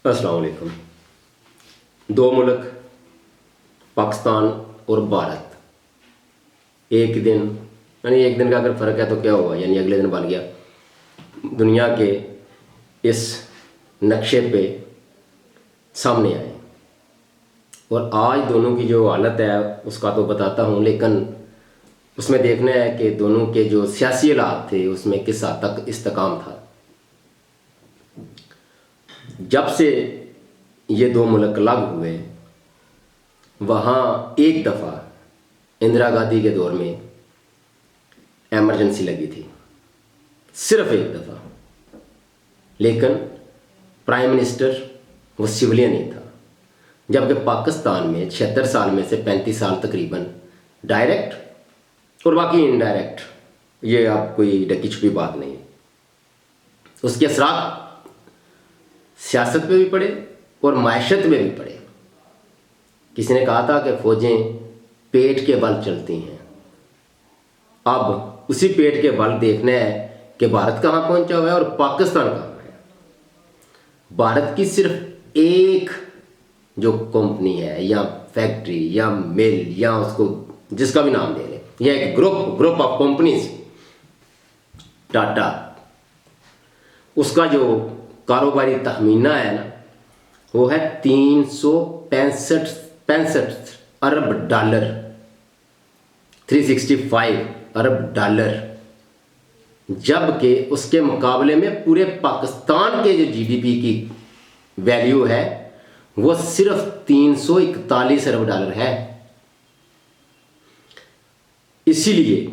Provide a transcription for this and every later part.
अस्सलाम वालेकुम। दो मुल्क पाकिस्तान और भारत एक दिन यानी एक दिन का अगर फ़र्क है तो क्या हुआ, यानी अगले दिन बन गया दुनिया के इस नक्शे पे सामने आए। और आज दोनों की जो हालत है उसका तो बताता हूँ, लेकिन उसमें देखना है कि दोनों के जो सियासी हालात थे उसमें किस हद तक इस्तेकाम था। जब से ये दो मुल्क अलग हुए, वहाँ एक दफ़ा इंदिरा गांधी के दौर में एमरजेंसी लगी थी, सिर्फ एक दफ़ा, लेकिन प्राइम मिनिस्टर वो सिविलियन ही था। जबकि पाकिस्तान में 76 साल में से 35 साल तकरीबन डायरेक्ट और बाकी इनडायरेक्ट, ये अब कोई ढकी छुपी बात नहीं, उसके असरात सियासत पे भी पड़े और मायशत में भी पड़े। किसी ने कहा था कि फौजें पेट के बल चलती हैं। अब उसी पेट के बल देखना है कि भारत कहाँ पहुंचा हुआ है और पाकिस्तान कहाँ है। भारत की सिर्फ एक जो कंपनी है या फैक्ट्री या मिल या उसको जिसका भी नाम दे लें, या एक ग्रुप ऑफ कंपनीज, टाटा, उसका जो कारोबारी तखमीना है ना, वो है 365 अरब डॉलर, 365 अरब डॉलर। जबकि उसके मुकाबले में पूरे पाकिस्तान के जो जीडीपी की वैल्यू है वो सिर्फ 341 अरब डॉलर है। इसीलिए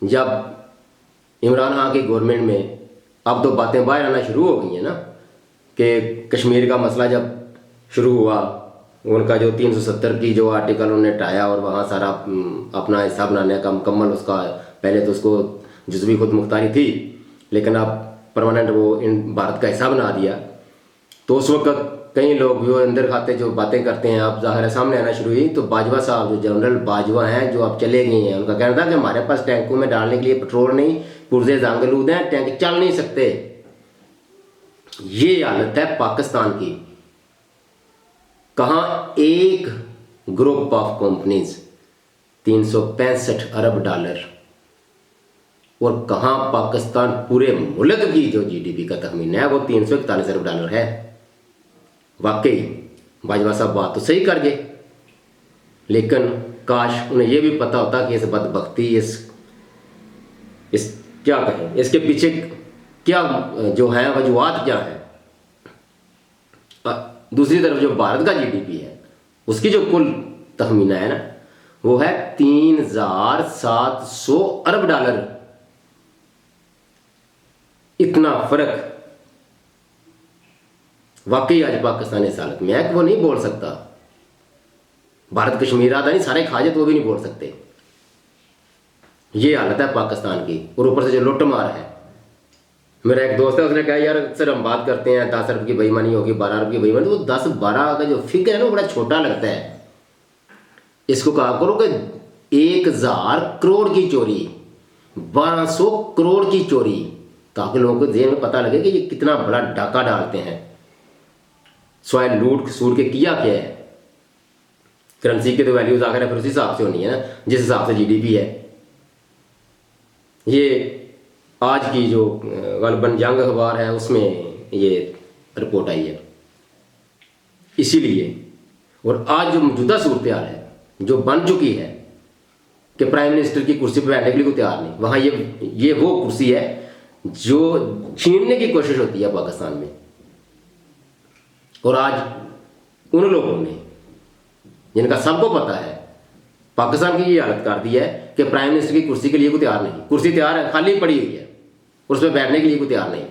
जब इमरान खान की गवर्नमेंट में अब तो बातें बाहर आना शुरू हो गई हैं ना, कि कश्मीर का मसला जब शुरू हुआ, उनका जो 370 की जो आर्टिकल उन्होंने हटाया और वहाँ सारा अपना हिस्सा बनाने का मुकम्मल, उसका पहले तो उसको जुज़वी खुद मुख्तारी थी, लेकिन अब परमानेंट वो इन भारत का हिस्सा बना दिया। तो उस वक्त कई लोग जो अंदर खाते जो बातें करते हैं अब ज़ाहिर सामने आना शुरू हुई। तो बाजवा साहब, जो जनरल बाजवा हैं, जो अब चले गए हैं, उनका कहना था कि हमारे पास टैंकों में डालने के लिए पेट्रोल नहीं, पुर्जे जांगलूद हैं, टैंक चल नहीं सकते। ये हालत है पाकिस्तान की। कहाँ एक group of companies 365 Arab dollar, और कहाँ पाकिस्तान पूरे मुल्क की जो जीडीपी का तखमीना है वो 341 अरब डॉलर है। वाकई बाजवा साहब बात तो सही कर गए, लेकिन काश उन्हें यह भी पता होता कि इस बदबख्ती, इस क्या कहें, इसके पीछे क्या जो है वजूहात क्या है। दूसरी तरफ जो भारत का जीडीपी है उसकी जो कुल तखमीना है ना, वो है 3700 अरब डॉलर। इतना फर्क वाकई आज पाकिस्तान इस हालत में है कि वो नहीं बोल सकता। भारत कश्मीर आता नहीं, सारे खा जाए तो वो भी नहीं बोल सकते। ये हालत है पाकिस्तान की, और ऊपर से जो लुट मार है। मेरा एक दोस्त है, उसने कहा यार अक्सर हम बात करते हैं 10 अरब की बेईमानी होगी, 12 अरब की बेईमानी, तो वो 10-12 का जो फिगर है ना वो बड़ा छोटा लगता है। इसको कहा करो कि 1000 करोड़ की चोरी, 1200 करोड़ की चोरी, ताकि लोगों को ज़हन में पता लगे कि ये कितना बड़ा डाका डालते हैं। स्वाय लूट खसूट के किया क्या है। करेंसी के तो वैल्यूज आकर फिर उसी हिसाब से होनी है ना, जिस हिसाब से जीडीपी है। ये आज की जो गलबन जंग अखबार है उसमें ये रिपोर्ट आई है। इसीलिए, और आज जो मौजूदा सूरत हाल है जो बन चुकी है कि प्राइम मिनिस्टर की कुर्सी पर बैठने के लिए कोई तैयार नहीं, वहाँ ये वो कुर्सी है जो छीनने की कोशिश होती है पाकिस्तान में। और आज उन लोगों ने जिनका सबको पता है पाकिस्तान की ये हालत कर दी है कि प्राइम मिनिस्टर की कुर्सी के लिए कोई तैयार नहीं। कुर्सी तैयार है, खाली पड़ी हुई है, और उस पर बैठने के लिए कोई तैयार नहीं।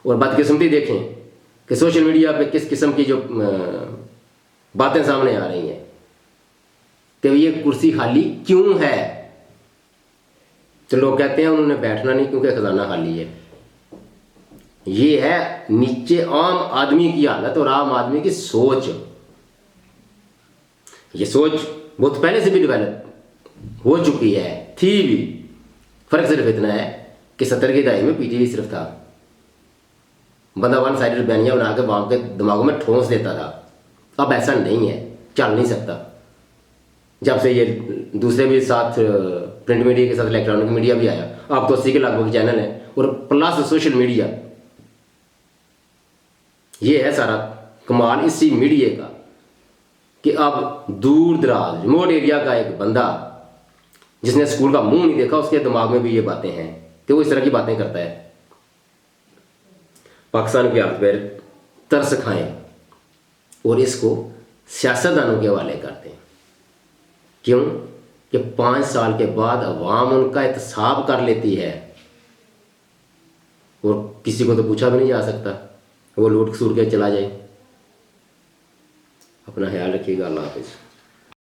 और बदकिस्मती देखें कि सोशल मीडिया पे किस किस्म की जो बातें सामने आ रही हैं कि ये कुर्सी खाली क्यों है। तो लोग कहते हैं उन्होंने बैठना नहीं क्योंकि खजाना खाली है। ये है नीचे आम आदमी की हालत और आम आदमी की सोच। ये सोच बहुत पहले से भी डेवलप हो चुकी है, थी भी। फर्क सिर्फ इतना है कि 70 की दहाई में पीटीवी सिर्फ था, बंदा वन साइडेड बयानियाँ बना के वहाँ के दिमागों में ठोंस देता था। अब ऐसा नहीं है, चल नहीं सकता। जब से ये दूसरे भी साथ प्रिंट मीडिया के साथ इलेक्ट्रॉनिक मीडिया भी आया, अब तो 80 के लगभग चैनल है और प्लस सोशल मीडिया। ये है सारा कमाल इसी मीडिया का कि अब दूर दराज रिमोट एरिया का एक बंदा जिसने स्कूल का मुंह नहीं देखा, उसके दिमाग में भी ये बातें हैं कि वो इस तरह की बातें करता है। पाकिस्तान की हालत पर तरस खाएं और इसको सियासतदानों के हवाले करते हैं। क्यों कि 5 साल के बाद अवाम उनका एहतसाब कर लेती है और किसी को तो पूछा भी नहीं जा सकता, वो लूट खसूर के चला जाए। अपना ख्याल रखिएगा। अल्लाह हाफिज़।